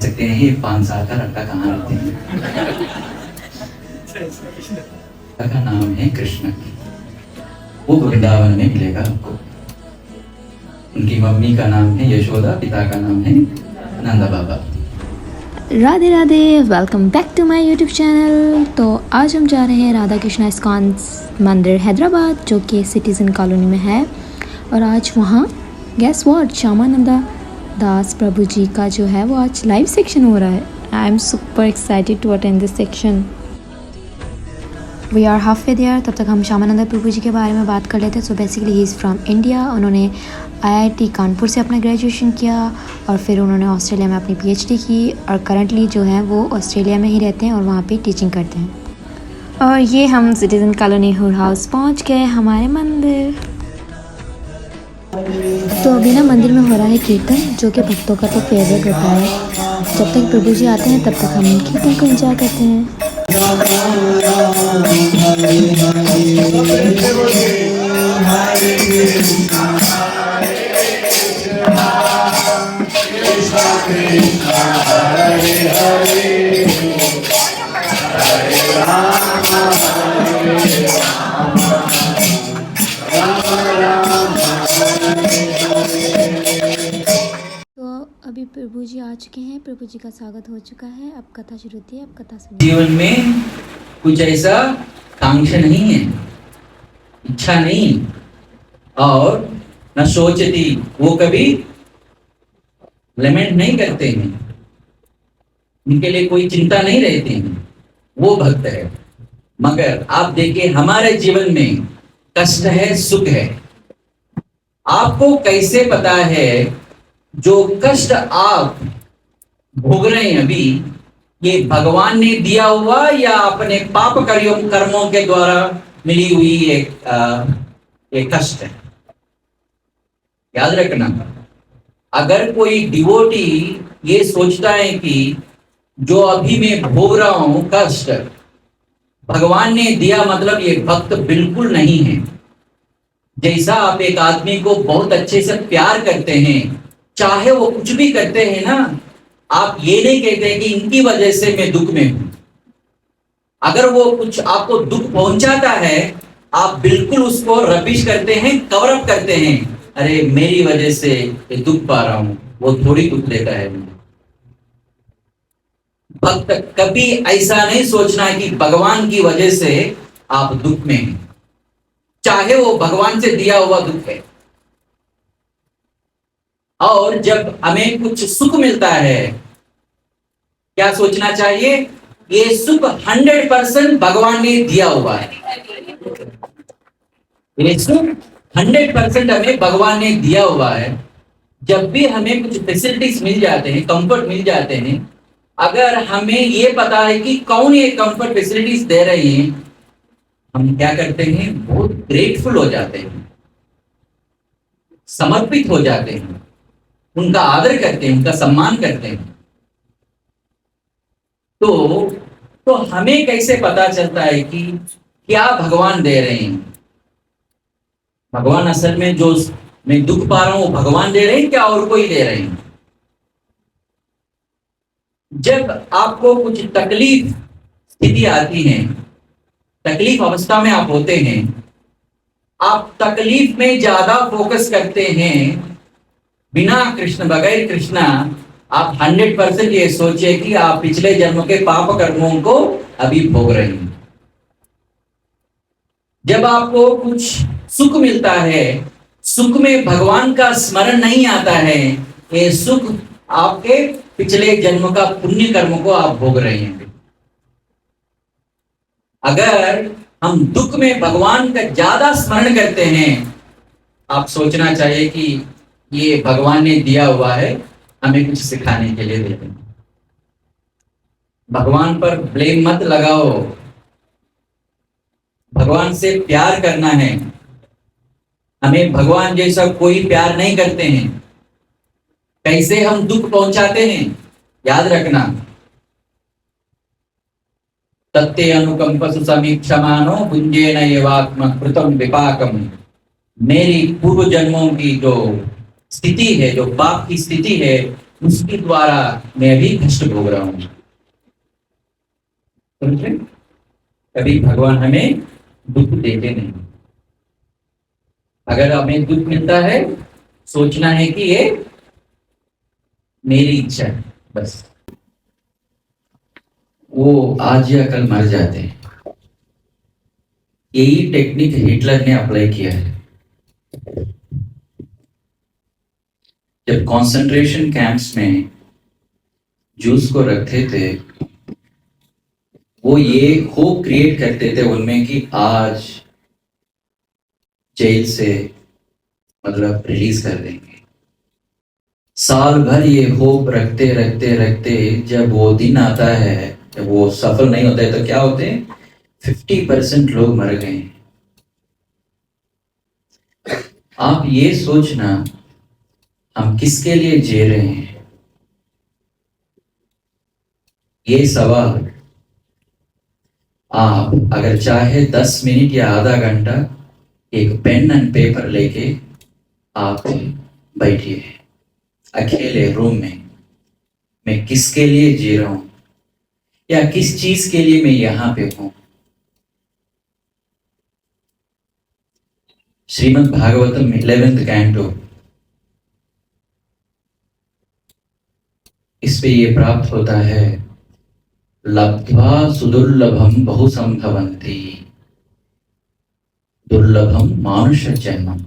सकते हैं ये 5 साल का लड़का कहाँ रहते हैं। का नाम है कृष्ण। वो वृंदावन में मिलेगा आपको। उनकी मम्मी का नाम है यशोदा, पिता का नाम है Nanda Baba. Radhe Radhe, welcome back to my YouTube channel. तो आज हम जा रहे हैं राधा कृष्णा इस्कॉन मंदिर हैदराबाद, जो कि सिटीज़न कॉलोनी में है। और आज वहाँ गैस व्हाट, श्यामानंदा दास प्रभु जी का जो है वो आज लाइव सेक्शन हो रहा है। I am super excited to attend this section. We are halfway there. तब तक हम श्यामानंदा प्रभु जी के बारे में बात कर लेते हैं। So basically he is from India. उन्होंने IIT कानपुर से अपना ग्रेजुएशन किया और फिर उन्होंने ऑस्ट्रेलिया में अपनी PhD की और करंटली जो है वो ऑस्ट्रेलिया में ही रहते हैं और वहाँ पे टीचिंग करते हैं। और ये हम सिटीज़न कॉलोनी हुड हाउस पहुँच गए, हमारे मंदिर। तो अभी ना मंदिर में हो रहा है कीर्तन, जो कि भक्तों का तो फेवरेट होता है। जब तक प्रभु जी आते हैं तब तक हम कीर्तन को एंजॉय करते हैं। अभी प्रभु जी आ चुके हैं, प्रभु जी का स्वागत हो चुका है। अब कथा शुरू होती है, अब कथा सुनिए। जीवन में कुछ ऐसा कांक्षा नहीं है, इच्छा नहीं, और न सोचती, वो कभी लमेंट नहीं करते हैं, उनके लिए कोई चिंता नहीं रहती है, वो भक्त है। मगर आप देखिए हमारे जीवन में कष्ट है, सुख है। आपको कैसे पता है जो कष्ट आप भोग रहे हैं अभी, ये भगवान ने दिया हुआ या अपने पाप कर्मों के द्वारा मिली हुई एक कष्ट है? याद रखना, अगर कोई डिवोटी ये सोचता है कि जो अभी मैं भोग रहा हूं कष्ट भगवान ने दिया, मतलब ये भक्त बिल्कुल नहीं है। जैसा आप एक आदमी को बहुत अच्छे से प्यार करते हैं, चाहे वो कुछ भी करते हैं ना, आप ये नहीं कहते कि इनकी वजह से मैं दुख में हूं। अगर वो कुछ आपको दुख पहुंचाता है, आप बिल्कुल उसको रबिश करते हैं, कवर अप करते हैं, अरे मेरी वजह से ये दुख पा रहा हूं, वो थोड़ी दुख लेता है। भक्त कभी ऐसा नहीं सोचना है कि भगवान की वजह से आप दुख में हैं, चाहे वो भगवान से दिया हुआ दुख है। और जब हमें कुछ सुख मिलता है, क्या सोचना चाहिए? ये सुख 100% भगवान ने दिया हुआ है। ये सुख 100% हमें भगवान ने दिया हुआ है। जब भी हमें कुछ फैसिलिटीज मिल जाते हैं, कंफर्ट मिल जाते हैं, अगर हमें ये पता है कि कौन ये कंफर्ट फैसिलिटीज दे रहे हैं, हम क्या करते हैं? बहुत ग्रेटफुल हो जाते हैं, समर्पित हो जाते हैं, उनका आदर करते हैं, उनका सम्मान करते हैं। तो हमें कैसे पता चलता है कि क्या भगवान दे रहे हैं? भगवान असल में जो मैं दुख पा रहा हूं वो भगवान दे रहे हैं क्या और कोई दे रहे हैं? जब आपको कुछ तकलीफ स्थिति आती है, तकलीफ अवस्था में आप होते हैं, आप तकलीफ में ज्यादा फोकस करते हैं, बिना कृष्ण, बगैर कृष्णा आप 100% ये सोचिए कि आप पिछले जन्म के पाप कर्मों को अभी भोग रहे हैं। जब आपको कुछ सुख मिलता है, सुख में भगवान का स्मरण नहीं आता है, ये सुख आपके पिछले जन्म का पुण्य कर्म को आप भोग रहे हैं। अगर हम दुख में भगवान का ज्यादा स्मरण करते हैं, आप सोचना चाहिए कि ये भगवान ने दिया हुआ है, हमें कुछ सिखाने के लिए देते हैं। भगवान पर ब्लेम मत लगाओ, भगवान से प्यार करना है। हमें भगवान जैसा कोई प्यार नहीं करते हैं। कैसे हम दुख पहुंचाते हैं, याद रखना। तत्ते अनुकंपसु समीक्षमानो भुंजेन एवात्म कृतम विपाकम। मेरी पूर्व जन्मों की जो स्थिति है, जो पाप की स्थिति है, उसके द्वारा मैं भी कष्ट भोग रहा हूं। समझ रहे? कभी भगवान हमें दुख देते नहीं। अगर हमें दुख मिलता है, सोचना है कि ये मेरी इच्छा है, बस। वो आज या कल मर जाते हैं। यही टेक्निक हिटलर ने अप्लाई किया है। जब कंसंट्रेशन कैंप्स में जूस को रखते थे, वो ये होप क्रिएट करते थे उनमें कि आज जेल से मतलब रिलीज कर देंगे। साल भर ये होप रखते रखते रखते जब वो दिन आता है, जब वो सफल नहीं होता है, तो क्या होते हैं? 50% लोग मर गए। आप ये सोचना, हम किसके लिए जी रहे हैं? ये सवाल आप अगर चाहे 10 मिनट या आधा घंटा एक पेन एंड पेपर लेके आप बैठिए अकेले रूम में। मैं किसके लिए जी रहा हूं, या किस चीज के लिए मैं यहां पे हूं? श्रीमद् भागवतम 11th कैंटो, इस पे ये प्राप्त होता है, लब्ध्वा सुदुर्लभम बहुसंभवन्ति दुर्लभम मानुष जन्म।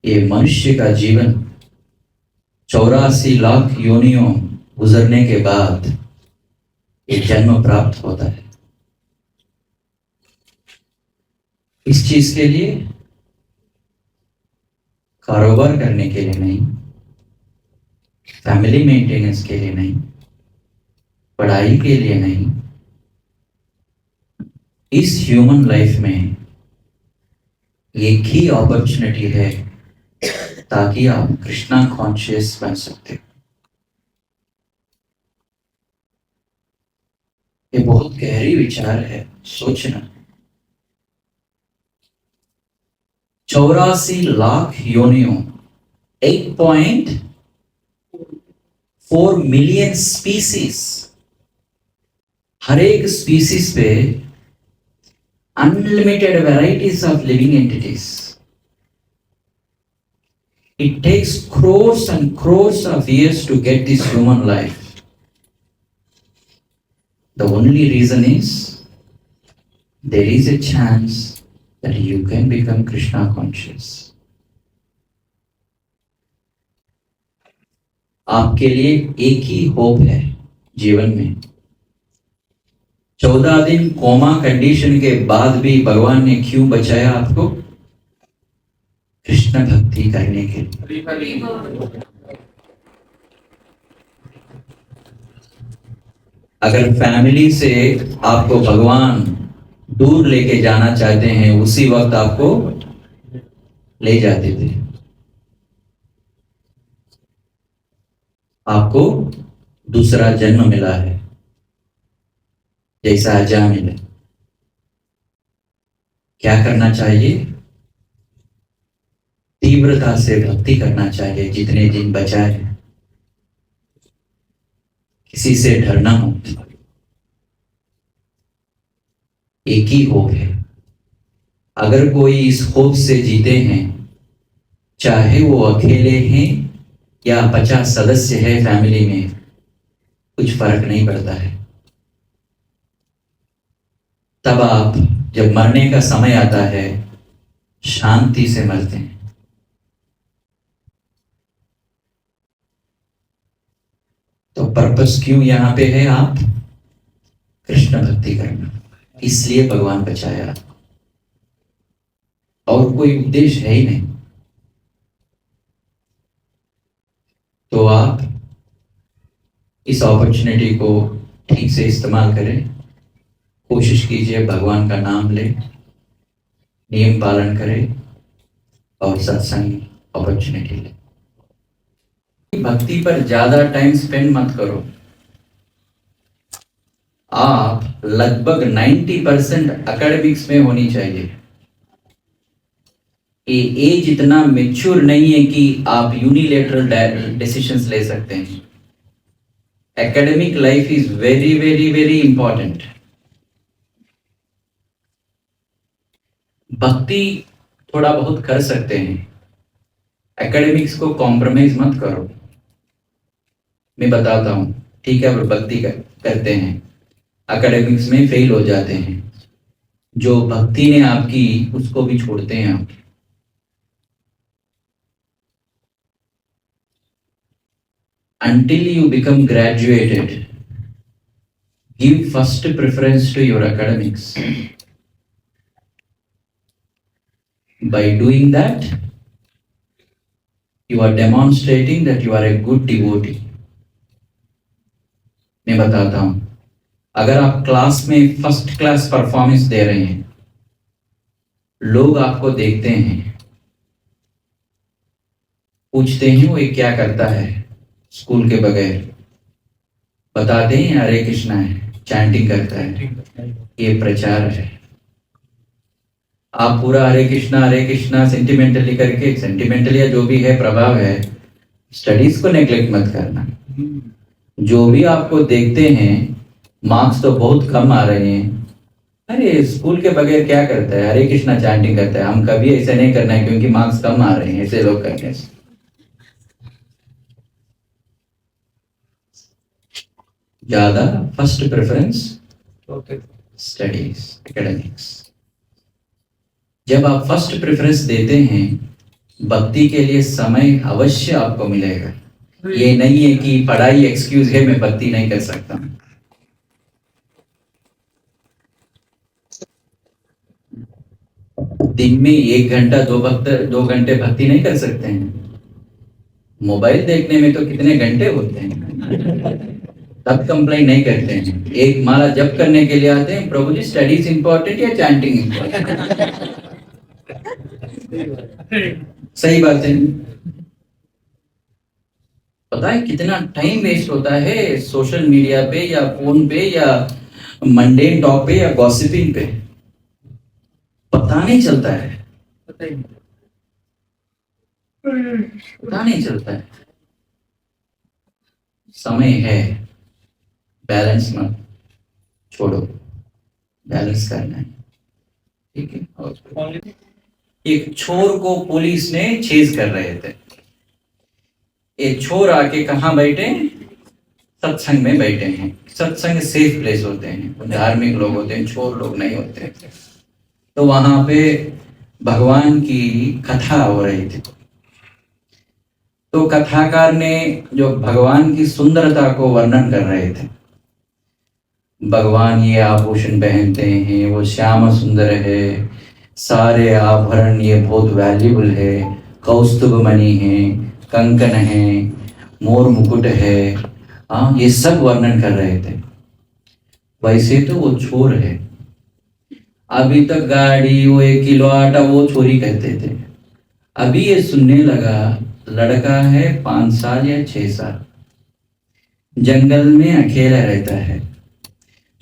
ये मनुष्य का जीवन 84 लाख योनियों गुजरने के बाद ये जन्म प्राप्त होता है। इस चीज के लिए, कारोबार करने के लिए नहीं, फैमिली मेंटेनेंस के लिए नहीं, पढ़ाई के लिए नहीं। इस ह्यूमन लाइफ में एक ही अपॉर्चुनिटी है ताकि आप कृष्णा कॉन्शियस बन सकते हो। ये बहुत गहरी विचार है, सोचना। 84 लाख योनियों, 8.4 मिलियन स्पीसीज, हर एक स्पीसीज पे unlimited varieties of living entities. It takes crores and crores of years to get this human life. The only reason is there is a chance that you can become Krishna conscious. आपके लिए एक ही hope है जीवन में। 14 दिन coma condition के बाद भी भगवान ने क्यों बचाया आपको? कृष्ण भक्ति करने के लिए। अगर फैमिली से आपको भगवान दूर लेके जाना चाहते हैं, उसी वक्त आपको ले जाते थे। आपको दूसरा जन्म मिला है, जैसा अजा मिले। क्या करना चाहिए? तीव्रता से भक्ति करना चाहिए जितने दिन बचा है। किसी से डरना मत। एक ही होप है। अगर कोई इस होप से जीते हैं, चाहे वो अकेले हैं या 50 सदस्य है फैमिली में, कुछ फर्क नहीं पड़ता है। तब आप जब मरने का समय आता है, शांति से मरते हैं। तो पर्पस क्यों यहां पे है? आप कृष्ण भक्ति करना, इसलिए भगवान बचाया, और कोई उद्देश्य है ही नहीं। तो आप इस अपॉर्चुनिटी को ठीक से इस्तेमाल करें। कोशिश कीजिए भगवान का नाम लें, नियम पालन करें और सत्संग अपॉर्चुनिटी लें। भक्ति पर ज्यादा टाइम स्पेंड मत करो। आप लगभग 90% एकेडमिक्स में होनी चाहिए। कि एज इतना मेच्योर नहीं है कि आप यूनिलेटरल डिसीजंस ले सकते हैं। Academic life is very very very important. भक्ति थोड़ा बहुत कर सकते हैं, एकेडमिक्स को कॉम्प्रोमाइज मत करो। मैं बताता हूँ, ठीक है, वो भक्ति करते हैं, एकेडमिक्स में फेल हो जाते हैं, जो भक्ति ने आपकी उसको भी छोड़ते हैं आप। Until you become graduated, give first preference to your academics. By doing that, you are demonstrating that you are a good devotee. मैं बताता हूं, अगर आप क्लास में फर्स्ट क्लास परफॉर्मेंस दे रहे हैं, लोग आपको देखते हैं, पूछते हैं वो ये क्या करता है स्कूल के बगैर, बताते हैं हरे कृष्णा है, चैंटिंग करता है, ये प्रचार है। आप पूरा हरे कृष्णा सेंटिमेंटली करके, सेंटिमेंटली या जो भी है प्रभाव है, स्टडीज को नेग्लेक्ट मत करना। जो भी आपको देखते हैं मार्क्स तो बहुत कम आ रहे हैं, अरे स्कूल के बगैर क्या करता है, हरे कृष्णा चैंटिंग करता है, हम कभी ऐसे नहीं करना है क्योंकि मार्क्स कम आ रहे हैं, ऐसे लोग करने से। ज्यादा फर्स्ट प्रेफरेंस स्टडीज, एकेडमिक्स। जब आप फर्स्ट प्रेफरेंस देते हैं, भक्ति के लिए समय अवश्य आपको मिलेगा। ये नहीं है कि पढ़ाई एक्सक्यूज है, मैं भक्ति नहीं कर सकता। दिन में 1 घंटा 2 घंटे भक्ति नहीं कर सकते हैं। मोबाइल देखने में तो कितने घंटे होते हैं, तब कंप्लेन नहीं करते हैं। एक माला जप करने के लिए आते हैं, प्रभु जी स्टडीज इंपॉर्टेंट या चैंटिंग इंपॉर्टेंट? सही बात है। पता है कितना टाइम वेस्ट होता है सोशल मीडिया पे या फोन पे या मंडेन टॉक पे या गॉसिपिंग पे, पता नहीं चलता है, पता नहीं चलता है। समय है, बैलेंस मत छोड़ो, बैलेंस करना है, ठीक है। और एक चोर को पुलिस ने चेज कर रहे थे। ये चोर आके कहाँ बैठे, सत्संग में बैठे हैं। सत्संग सेफ प्लेस होते हैं, धार्मिक लोग होते हैं, चोर लोग नहीं होते। तो वहां पे भगवान की कथा हो रही थी। तो कथाकार ने जो भगवान की सुंदरता को वर्णन कर रहे थे, भगवान ये आभूषण पहनते हैं, वो श्याम सुंदर है, सारे आभरण ये बहुत वैल्यूबल है, कौस्तुभ मणि है, कंकन है, मोर मुकुट है, ये सब वर्णन कर रहे थे। वैसे तो वो चोर है, अभी तक गाड़ी, वो 1 किलो आटा, वो चोरी कहते थे। अभी ये सुनने लगा लड़का है 5 साल या 6 साल, जंगल में अकेला रहता है,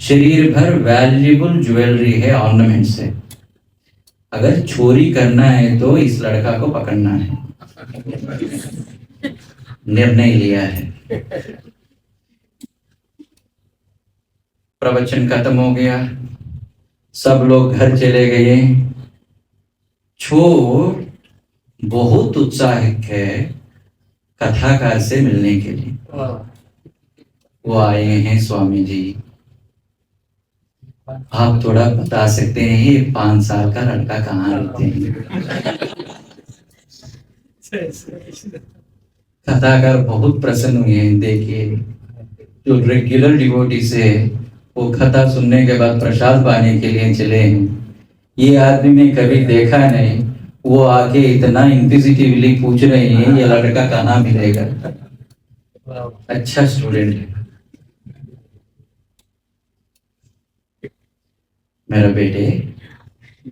शरीर भर वैल्यूबल ज्वेलरी है, ऑर्नामेंट्स है। अगर चोरी करना है तो इस लड़का को पकड़ना है, निर्णय लिया है। प्रवचन खत्म हो गया, सब लोग घर चले गए। चोर बहुत उत्साहित है कथाकार से मिलने के लिए। वो आए हैं, स्वामी जी आप थोड़ा बता सकते हैं ये 5 साल का लड़का कहाँ रहते हैं? कथाकार बहुत प्रसन्न हुए हैं। देखिए, जो रेगुलर डिवोटी से वो कथा सुनने के बाद प्रसाद पाने के लिए चले हैं, ये आदमी ने कभी देखा नहीं, वो आके इतना इंक्विजिटिवली पूछ रहे हैं ये लड़का कहाँ मिलेगा। अच्छा स्टूडेंट है मेरा बेटे।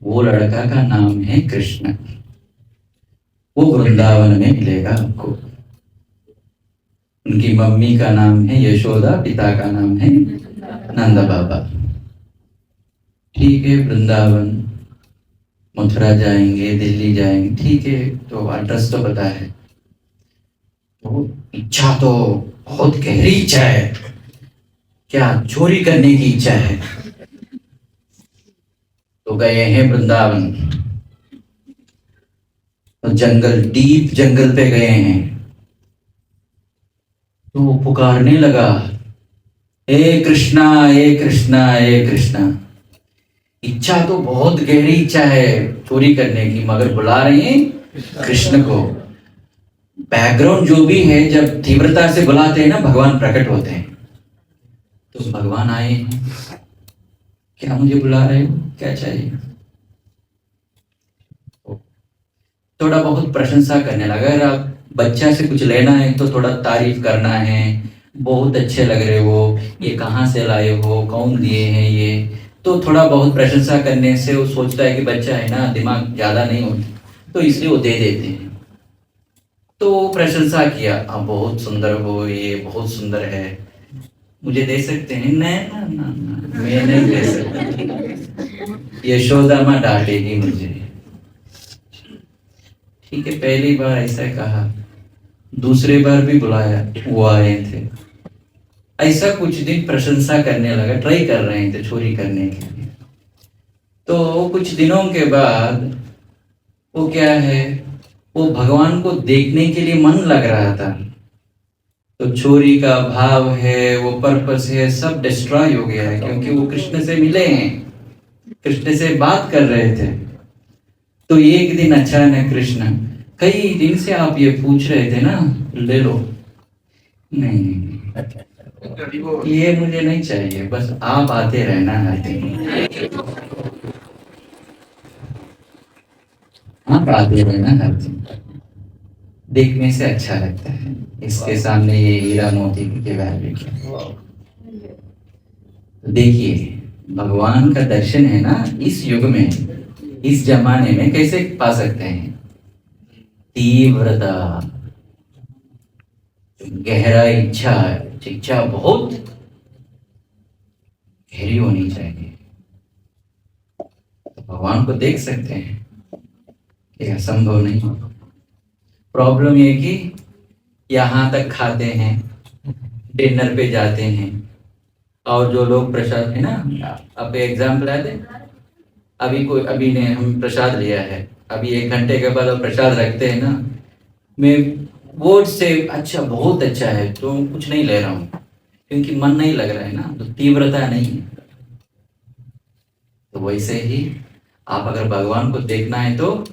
वो लड़का का नाम है कृष्ण, वो वृंदावन में मिलेगा आपको। उनकी मम्मी का नाम है यशोदा, पिता का नाम है नंद बाबा। ठीक है, वृंदावन मथुरा जाएंगे, दिल्ली जाएंगे, ठीक है, तो एड्रेस तो पता है। तो इच्छा तो बहुत गहरी इच्छा है, क्या चोरी करने की इच्छा है। तो गए हैं वृंदावन, तो जंगल, डीप जंगल पे गए हैं। तो वो पुकारने लगा, हे कृष्णा, हे कृष्णा, हे कृष्णा। इच्छा तो बहुत गहरी इच्छा है चोरी करने की, मगर बुला रहे हैं कृष्ण को। बैकग्राउंड जो भी है, जब तीव्रता से बुलाते हैं ना, भगवान प्रकट होते हैं। तो भगवान आए हैं, क्या मुझे बुला रहे हो, क्या चाहिए। थोड़ा बहुत प्रशंसा करने लगा। अगर आप बच्चा से कुछ लेना है तो थोड़ा तारीफ करना है, बहुत अच्छे लग रहे हो, ये कहाँ से लाए हो, कौन दिए हैं ये। तो थोड़ा बहुत प्रशंसा करने से वो सोचता है कि बच्चा है ना, दिमाग ज़्यादा नहीं होता, तो इसलिए वो दे देते हैं। तो प्रशंसा किया, आप बहुत सुंदर हो, ये बहुत सुंदर है, मुझे दे सकते हैं। नहीं ना ना ना, मैं नहीं दे सकता, यशोदा माँ डांटेगी मुझे। ठीक है, पहली बार ऐसा कहा, दूसरे बार भी बुलाया, वो आए थे। ऐसा कुछ दिन प्रशंसा करने लगा, ट्राई कर रहे थे चोरी करने के लिए। तो कुछ दिनों के बाद वो क्या है, वो भगवान को देखने के लिए मन लग रहा था। तो चोरी का भाव है, वो पर्पस है, सब डिस्ट्रॉय हो गया है, क्योंकि वो कृष्ण से मिले हैं, कृष्ण से बात कर रहे थे। तो एक दिन अचानक कृष्ण, कई दिन से आप ये पूछ रहे थे ना, ले लो। नहीं, ये मुझे नहीं चाहिए, बस आप आते रहना हर दिन, आप आते रहना हर दिन, देखने से अच्छा लगता है। इसके सामने ये हीरा मोती के वैल्यू क्या। देखिए, भगवान का दर्शन है ना, इस युग में, इस जमाने में कैसे पा सकते हैं। तीव्रता, गहरा इच्छा, इच्छा बहुत गहरी होनी चाहिए, तो भगवान को देख सकते हैं। ये असंभव नहीं। प्रॉब्लम ये कि यहाँ तक खाते हैं, डिनर पे जाते हैं, और जो लोग प्रसाद है ना, अब एग्जाम्पल है दे, अभी ने हम प्रसाद लिया है, अभी 1 घंटे के बाद प्रसाद रखते हैं ना, मैं वर्ड से अच्छा, बहुत अच्छा है, तो कुछ नहीं ले रहा हूँ, क्योंकि मन नहीं लग रहा है ना, तो तीव्रता नहीं है। तो वैसे ही आप अगर भगवान को देखना है तो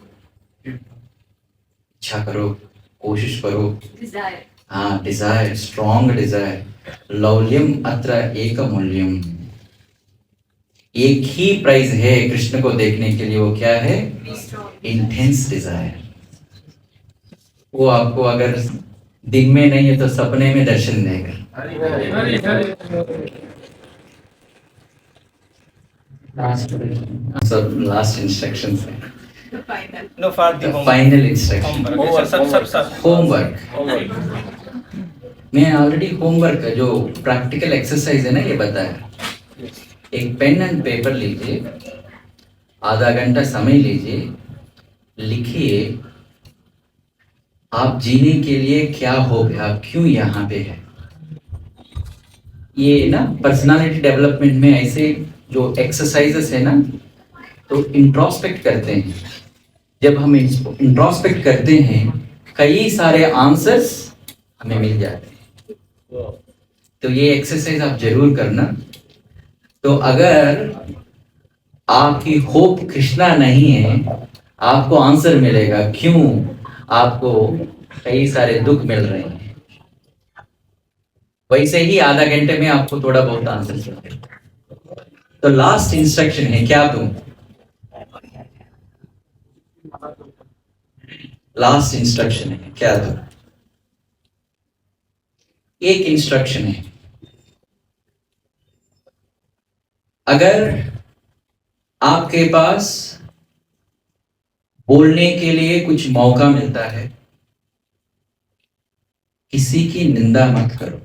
इच्छा करो, कोशिश करो। हाँ, डिजायर, स्ट्रॉन्ग डिजायर। लौल्यम अत्र एक मूल्यम, एक ही प्राइस है कृष्ण को देखने के लिए, वो क्या है, इंटेंस डिजायर। वो आपको अगर दिन में नहीं है तो सपने में दर्शन देगा। सब लास्ट इंस्ट्रक्शन है, No, for the final instruction, homework. मैं ऑलरेडी होमवर्क का जो प्रैक्टिकल एक्सरसाइज है ना, ये बताया। एक पेन एंड पेपर लीजिए, आधा घंटा समय लीजिए, लिखिए आप जीने के लिए क्या हो गया, आप क्यों यहाँ पे है। ये ना पर्सनालिटी डेवलपमेंट में ऐसे जो एक्सरसाइजेस है ना, तो इंट्रोस्पेक्ट करते हैं। जब हम इंट्रोस्पेक्ट करते हैं, कई सारे आंसर्स हमें मिल जाते हैं। तो ये एक्सरसाइज आप जरूर करना। तो अगर आपकी होप कृष्णा नहीं है, आपको आंसर मिलेगा क्यों आपको कई सारे दुख मिल रहे हैं। वैसे ही आधा घंटे में आपको थोड़ा बहुत आंसर मिलेगा। तो लास्ट इंस्ट्रक्शन है, क्या दूं? लास्ट इंस्ट्रक्शन है, क्या दूं? एक इंस्ट्रक्शन है, अगर आपके पास बोलने के लिए कुछ मौका मिलता है, किसी की निंदा मत करो।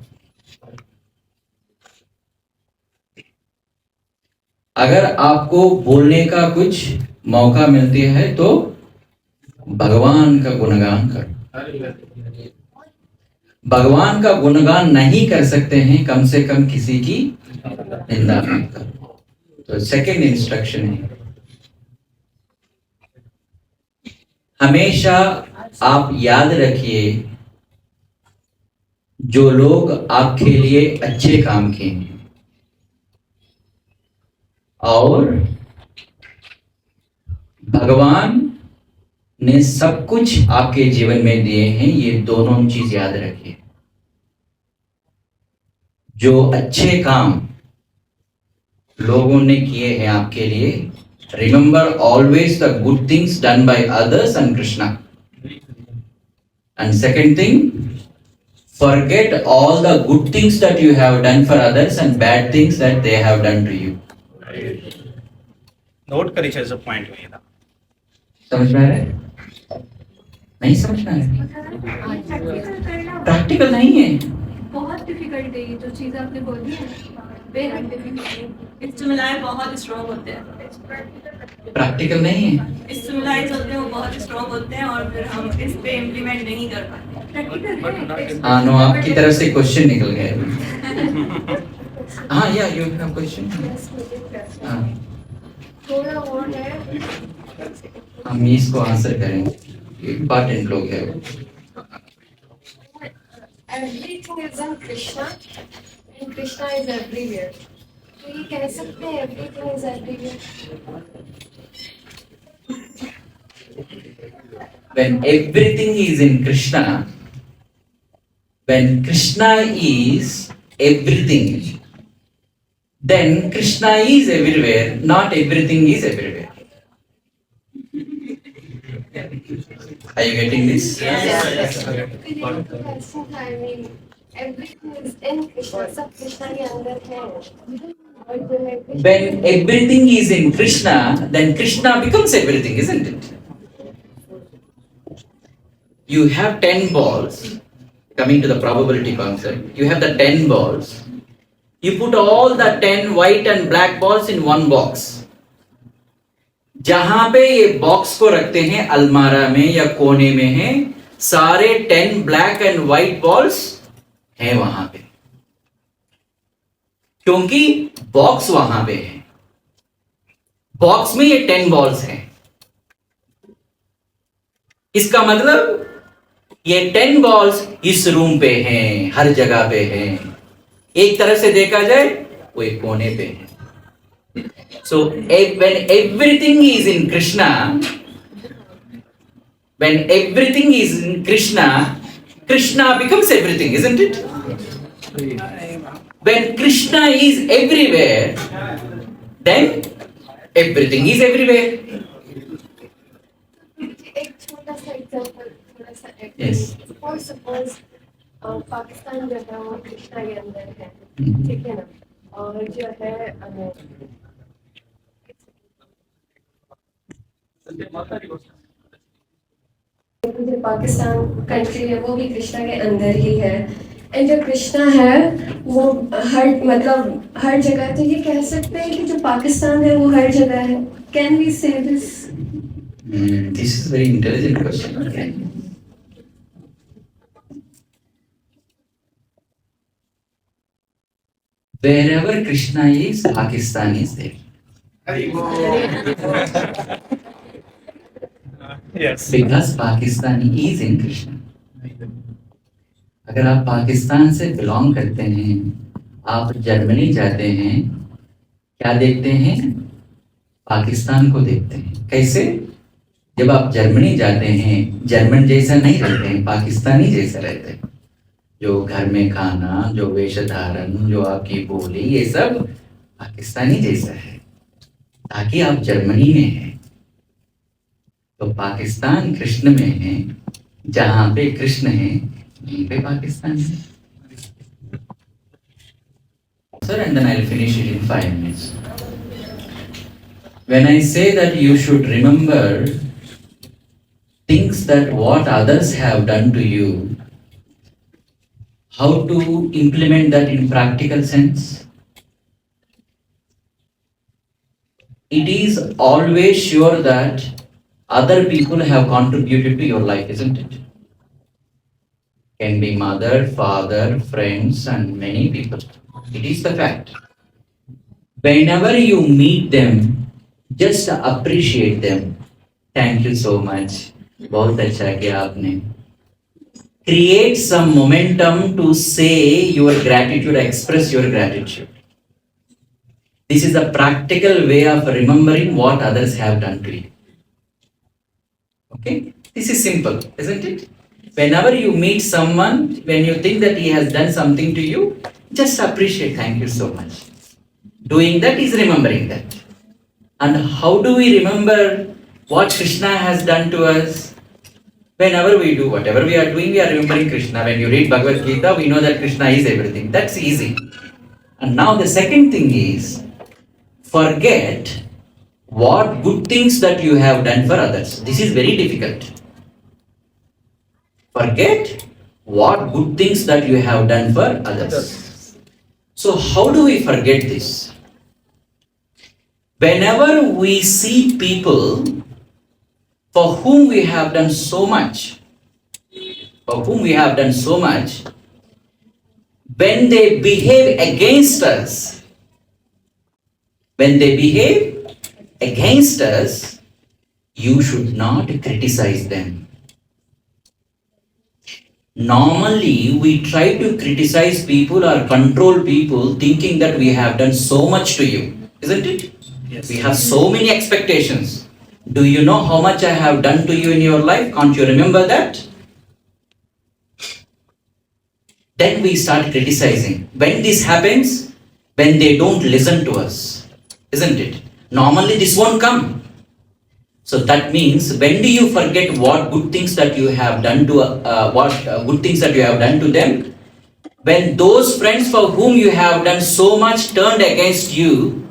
अगर आपको बोलने का कुछ मौका मिलती है तो भगवान का गुणगान कर। भगवान का गुणगान नहीं कर सकते हैं, कम से कम किसी की निंदा मत करो। तो सेकंड इंस्ट्रक्शन है, हमेशा आप याद रखिए जो लोग आपके लिए अच्छे काम किए हैं और भगवान ने सब कुछ आपके जीवन में दिए हैं, ये दोनों चीज याद रखिए। जो अच्छे काम लोगों ने किए हैं आपके लिए, remember always the good things done by others and Krishna. And second thing, forget all the good things that you have done for others and bad things that they have done to you. Note करी छे point में था। समझ में आ रहा है? नहीं समझ में आ रहा है? प्रैक्टिकल नहीं है। बहुत डिफिकल्ट है ये जो चीज़ आपने बोली है, बेहद डिफिकल्ट। स्टिमुलाई बहुत स्ट्रॉन्ग होते हैं। प्रैक्टिकल नहीं है। स्टिमुलाइज होते हैं वो बहुत स्ट्रॉन्ग होते हैं और फिर हम इस पे इम्प्लीमेंट नहीं कर पाते। प्रैक्टिकल है। हाँ नो, आपकी तरफ से क्वेश्चन निकल गए। हाँ या यू हैव क्वेश्चन। हाँ थोड़ा और है, हम इसको आंसर करेंगे, इम्पोर्टेंट लोग है वो। Everything is in Krishna and Krishna is everywhere. तो ये कह सकते हैं everything is everywhere. When everything is in Krishna, when Krishna is everything, then Krishna is everywhere, not everything is everywhere. Are you getting this? Yes. I mean, everything is in Krishna. सब कृष्णा के अंदर है। और जो है Krishna When everything is in Krishna, then Krishna becomes everything, isn't it? You have 10 balls. Coming to the probability concept, you have the 10 balls. You put all the 10 white and black balls in one box. जहां पे ये box को रखते हैं, अलमारा में या कोने में है, सारे 10 ब्लैक एंड व्हाइट बॉल्स हैं वहां पे, क्योंकि बॉक्स वहां पे है। बॉक्स में ये 10 बॉल्स हैं। इसका मतलब ये 10 बॉल्स इस रूम पे हैं, हर जगह पे हैं। एक तरह से देखा जाए वो एक कोने पे है। So when everything is in Krishna, when everything is in Krishna, Krishna becomes everything, isn't it? When Krishna is everywhere, then everything is everywhere. एक छोटा सा एग्जांपल, थोड़ा सा Yes. suppose पाकिस्तान जो है वो कृष्णा के अंदर है, ठीक है ना? और जो है जो पाकिस्तान कंट्री है वो भी कृष्णा के अंदर ही है। एंड जो कृष्णा है वो हर जगह, तो ये कह सकते हैं कि जो पाकिस्तान है वो हर जगह है। कैन वी से this? This is a very intelligent question. Okay. Wherever Krishna is, Pakistan is there. Yes. Because Pakistan is in Krishna. अगर आप पाकिस्तान से बिलोंग करते हैं, आप जर्मनी जाते हैं, क्या देखते हैं? पाकिस्तान को देखते हैं। कैसे? जब आप जर्मनी जाते हैं, जर्मन जैसा नहीं रहते हैं, पाकिस्तानी जैसा रहते हैं। जो घर में खाना, जो वेश धारण, जो आपकी बोली, ये सब पाकिस्तानी जैसा है, ताकि आप जर्मनी में हैं। तो पाकिस्तान कृष्ण में है, जहां पे कृष्ण है वहीं पे पाकिस्तान है। Sir, and then I'll finish it in 5 minutes. When I say that you should remember things that what others have done to you, how to implement that in practical sense? it is always sure that other people have contributed to your life, isn't it? Can be mother, father, friends, and many people. It is the fact. Whenever you meet them, just appreciate them. Thank you so much. बहुत अच्छा किया आपने. Create some momentum to say your gratitude, express your gratitude. This is a practical way of remembering what others have done to you. Okay? This is simple, isn't it? Whenever you meet someone, when you think that he has done something to you, just appreciate, thank you so much. Doing that is remembering that. And how do we remember what Krishna has done to us? Whenever we do whatever we are doing, we are remembering Krishna. When you read Bhagavad Gita, we know that Krishna is everything. That's easy. And now the second thing is, forget what good things that you have done for others. This is very difficult. Forget what good things that you have done for others. So how do we forget this? Whenever we see people for whom we have done so much, when they behave against us, you should not criticize them. Normally, we try to criticize people or control people thinking that we have done so much to you, isn't it? Yes. We have so many expectations. Do you know how much I have done to you in your life? Can't you remember that? Then we start criticizing. When this happens, when they don't listen to us, isn't it? Normally this won't come. So that means, when do you forget what good things that you have done to good things that you have done to them? When those friends for whom you have done so much turned against you,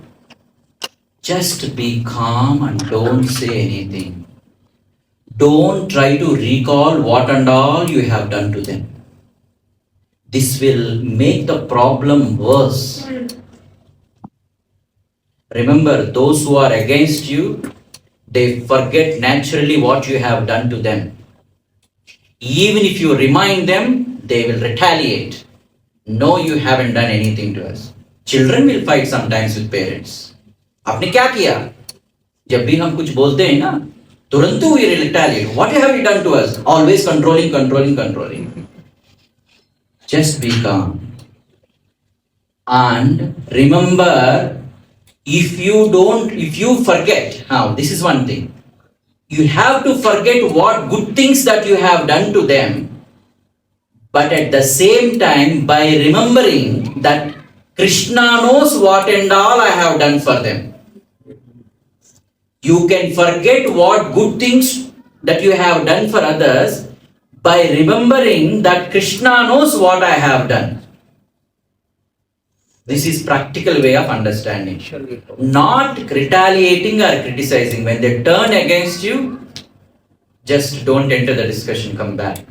just be calm and don't say anything. Don't try to recall what and all you have done to them. This will make the problem worse. Remember, those who are against you, they forget naturally what you have done to them. Even if you remind them, they will retaliate. No, you haven't done anything to us. Children will fight sometimes with parents. आपने क्या किया? जब भी हम कुछ बोलते हैं ना, तुरंत we retaliate. What have you done to us? Always controlling. Just be calm. And remember, if you forget, now this is one thing. You have to forget what good things that you have done to them, but at the same time, by remembering that Krishna knows what and all I have done for them. You can forget what good things that you have done for others by remembering that Krishna knows what I have done. This is practical way of understanding. Not retaliating or criticizing. When they turn against you, just don't enter the discussion, come back.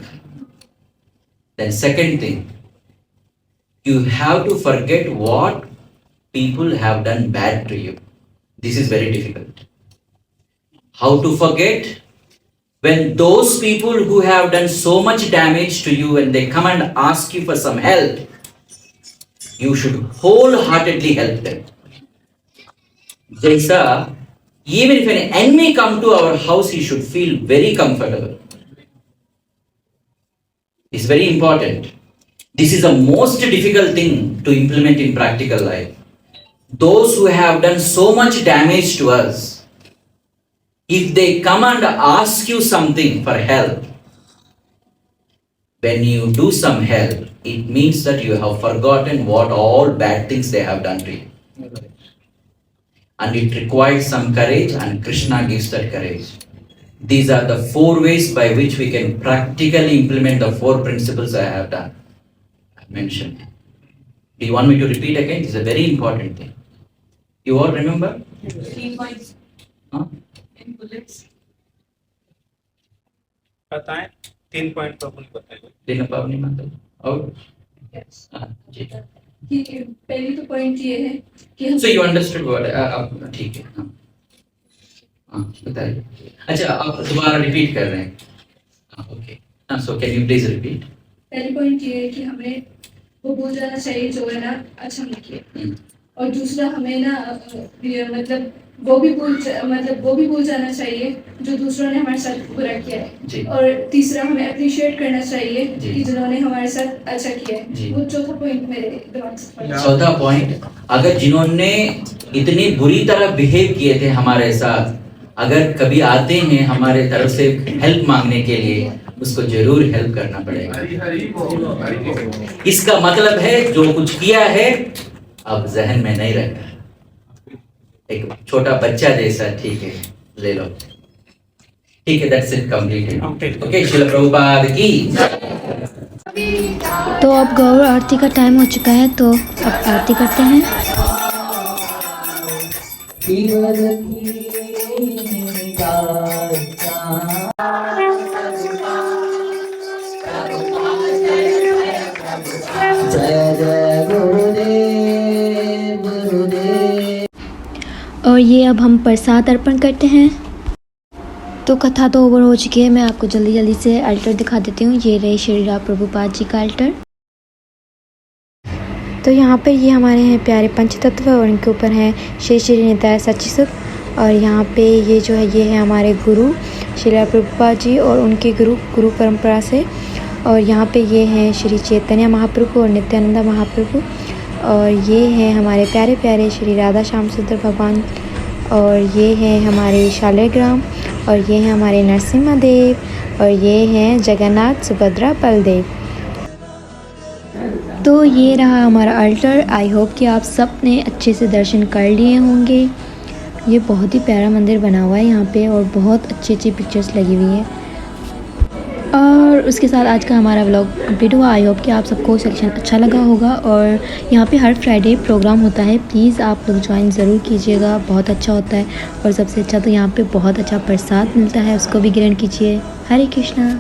Then second thing, you have to forget what people have done bad to you. This is very difficult. How to forget? When those people who have done so much damage to you and they come and ask you for some help, you should wholeheartedly help them. Jaisa, even if an enemy come to our house, he should feel very comfortable. It's very important. This is the most difficult thing to implement in practical life. Those who have done so much damage to us, if they come and ask you something for help, when you do some help, it means that you have forgotten what all bad things they have done to you. And it requires some courage, and Krishna gives that courage. These are the 4 ways by which we can practically implement the 4 principles I have mentioned. Do you want me to repeat again? This is a very important thing. You all remember? 3 points Huh? in bullets. बताएं 3 point तो अपन बताएंगे. दिन पावनी माता और Yes. जी. कि पहली तो पॉइंट ये है कि हम So you understood what? ठीक है. हाँ. हाँ बताइए। अच्छा आप दोबारा रिपीट कर रहे हैं। ओके हाँ, so can you please repeat. पहली पॉइंट ये है कि हमें वो भूल जाना चाहिए जो है ना अच्छा नहीं किया, और दूसरा हमें ना ये मतलब वो भी भूल जाना चाहिए जो दूसरों ने हमारे साथ बुरा किया जी। है, और तीसरा हमें अप्रिशिएट करना चाहिए जी। कि जिन्होंने हमारे साथ अच्छा किया जी। है। वो चौथा पॉइंट मेरे दिमाग से पड़ा। चौथा पॉइंट, अगर जिन्होंने इतनी बुरी तरह बिहेव किए थे हमारे साथ, अगर कभी आते हैं हमारे तरफ से हेल्प मांगने के लिए, उसको जरूर हेल्प करना पड़ेगा। इसका मतलब है जो कुछ किया है अब जहन में नहीं रखना। एक छोटा बच्चा जैसा, ठीक है ले लो, ठीक है, that's it, completed. Okay, Srila Prabhupada की। तो अब गौर आरती का टाइम हो चुका है, तो अब आरती करते हैं। और ये अब हम प्रसाद अर्पण करते हैं। तो कथा तो ओवर हो चुकी है, मैं आपको जल्दी जल्दी से अल्टर दिखा देती हूँ। ये रहे श्री राम प्रभुपाद जी का अल्टर। तो यहाँ पे ये हमारे हैं प्यारे पंचतत्व, और इनके ऊपर हैं श्री श्री निताय सच्चिसुत। और यहाँ पे ये जो है ये है हमारे गुरु श्री राम प्रभुपाद जी और उनके गुरु परंपरा से। और यहाँ पे ये हैं श्री चैतन्य महाप्रभु और नित्यानंद महाप्रभु। और ये हैं हमारे प्यारे प्यारे श्री राधा श्याम सुंदर भगवान। और ये हैं हमारे शालिग्राम, और ये हैं हमारे नरसिम्हा देव, और ये हैं जगन्नाथ सुभद्रा बलदेव। तो ये रहा हमारा अल्टर। आई होप कि आप सब ने अच्छे से दर्शन कर लिए होंगे। ये बहुत ही प्यारा मंदिर बना हुआ है यहाँ पे, और बहुत अच्छी अच्छी पिक्चर्स लगी हुई है। और उसके साथ आज का हमारा व्लॉग कंप्लीट हुआ। आई होप कि आप सबको सेक्शन अच्छा लगा होगा। और यहाँ पे हर फ्राइडे प्रोग्राम होता है, प्लीज़ आप लोग ज्वाइन ज़रूर कीजिएगा, बहुत अच्छा होता है। और सबसे अच्छा तो यहाँ पे बहुत अच्छा प्रसाद मिलता है, उसको भी ग्रहण कीजिए। हरे कृष्णा।